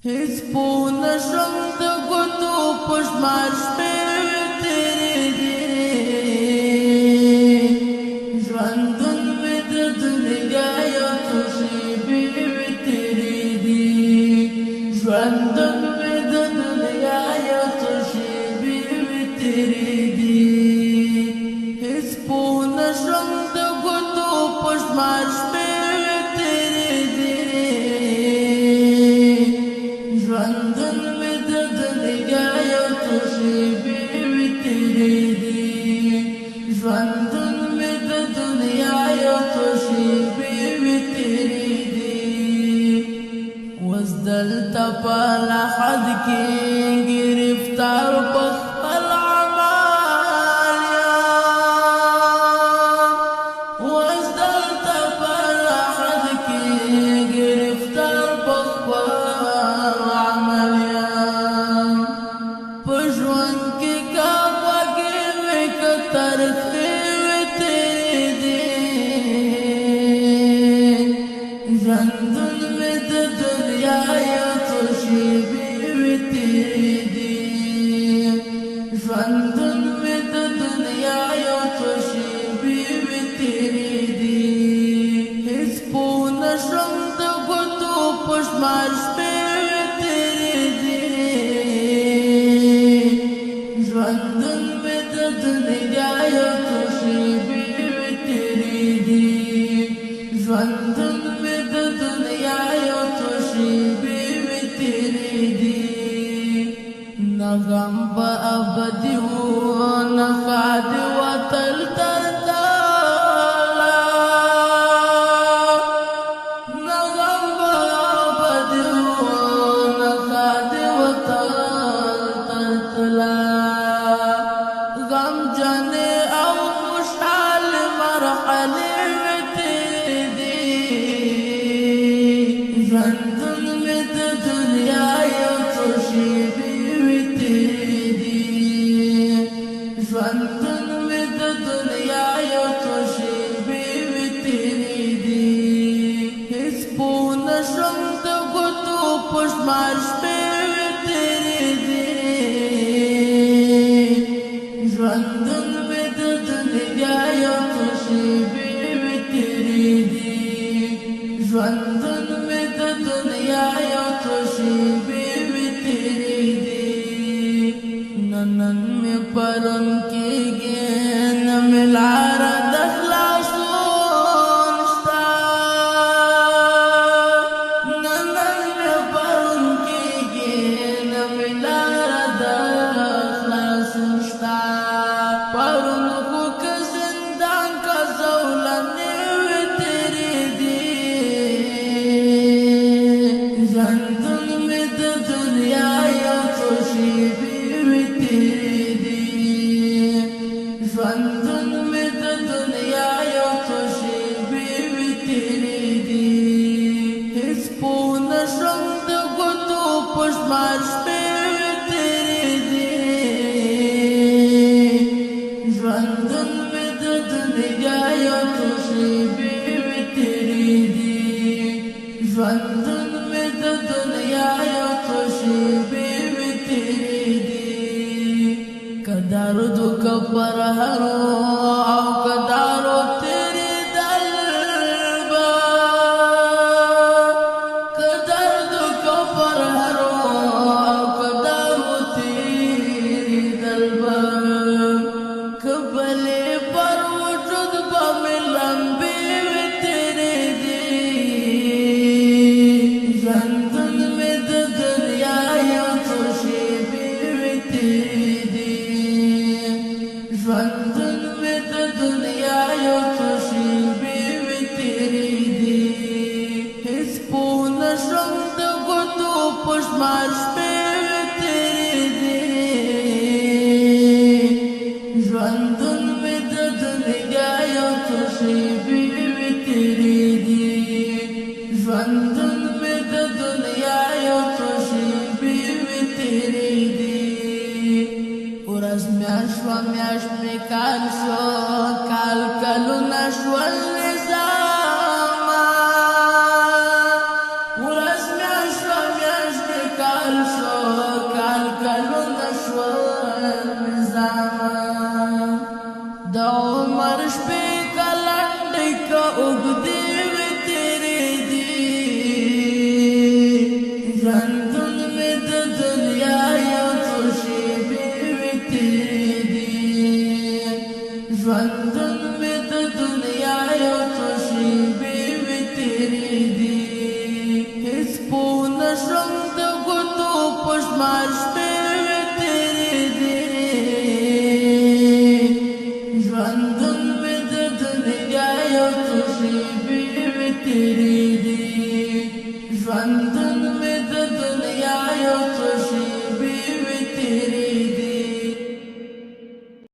هیڅ پوه نشم د ګوتو په شمار شپې تېرې دي ژوندون مې د دنیا یو څو شېبې تېرې دي ژوندون مې د دنیا یو څو شېبې تېرې دي هیڅ پوه نشم د ګوتو په شمار شپې ژوندون مې د دنیا یو څو شېبې تېرې دي ژوندون مې د دنیا یو څو شېبې تېرې دي اوس دلته په لحد کې ګرفتار په خپل عمل یم اوس دلته په لحد کې ګرفتار په خپل ژوندون مې د دنیا یو څو شېبې تېرې دي ژوندون مې د دنیا یو څو شېبې تېرې دي هیڅ پوه نشم د ګوتو په شمار شپې تېرې دي ژوندون مې د دنیا یو څو شېبې تېرې دي ژوندون مې د دنیا یو څو شېبې تېرې دي نه غم به ابدي وو نه ښاد وتل تر تاله نه غم به ابدي وو نه ښاد وتل تر تله غمجنې او خوشحال مرحلې ژوندون مې د دنیا یو څو شېبې تېرې دي ژوندون مې د دنیا یو څو شېبې تېرې دي هیڅ پوه نشم د ګوتو په شمار شپې تېرې دي ژوندون مې د دنیا یو څو شېبې تېرې دي ژوندون مې د دنیا یو څو شېبې تېرې دي نن مې پرون کېږي نه مې لاره د خلاصون شته نن مې پرون کېږي نه مې لاره د خلاصون شته پرون خو که زندان که زولنې تېرې دي ژوندون مې د دنیا یو څو شېبې تېرې دي ژوندون مې د دنیا یو څو شېبې تېرې دي هیڅ پوه نشم د ګوتو په شمار شپې تېرې دي ژوندون مې د دنیا یو څو شېبې تېرې دي ژوندون مې د دنیا یو څو شېبې تېرې دي که درد و که فرهرو او که دارو تېرېدل به که درد و که فرهرو او که دارو تېرېدل به که بلې پر وجود به مې لمبې تېرې دي ژوندون مې د دنیا یو څو شېبې تېرې دي ژوندون مې د دنیا یو څو شېبې تېرې دي هیڅ پوه نشم د ګوتو په شمار شپې تېرې دي ژوندون مې د دنیا یو څو شېبې تېرې دي ژوندون مې د دنیا یو څو شېبې تېرې دي ورځ میاشت شوه میاشت مې کال شو کال کلونه شول نظامه ورځ میاشت شوه میاشت مې ژوندون مې د دنیا یو څو شېبې مې تېرې دي هېڅ پوه نه شم د ګوتو په شمار شپې مې تېرې دي ژوندون مې د دنیا یو څو شېبې مې تېرې دي ژوندون